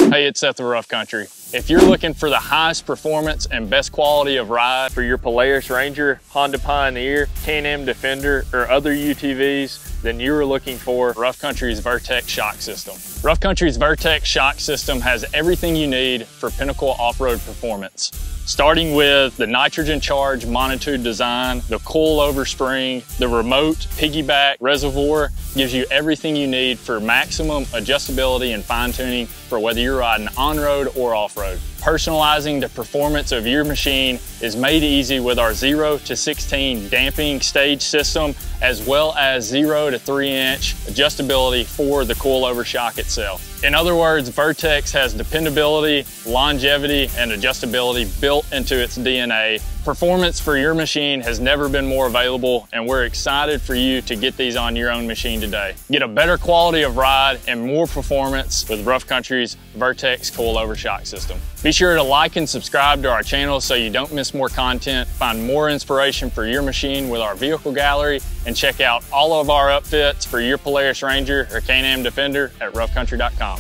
Hey, it's Seth of Rough Country. If you're looking for the highest performance and best quality of ride for your Polaris Ranger, Honda Pioneer, Can-Am Defender, or other UTVs, then you're looking for Rough Country's Vertex shock system. Rough Country's Vertex shock system has everything you need for pinnacle off-road performance. Starting with the nitrogen charge monitude design, the coilover spring, the remote piggyback reservoir gives you everything you need for maximum adjustability and fine-tuning for whether you're riding on-road or off-road. Personalizing the performance of your machine is made easy with our 0 to 16 damping stage system, as well as 0 to 3-inch adjustability for the coilover shock itself. In other words, Vertex has dependability, longevity, and adjustability built into its DNA. Performance for your machine has never been more available, and we're excited for you to get these on your own machine today. Get a better quality of ride and more performance with Rough Country's Vertex Coilover shock system. Be sure to like and subscribe to our channel so you don't miss more content. Find more inspiration for your machine with our vehicle gallery, and check out all of our upfits for your Polaris Ranger or Can-Am Defender at roughcountry.com.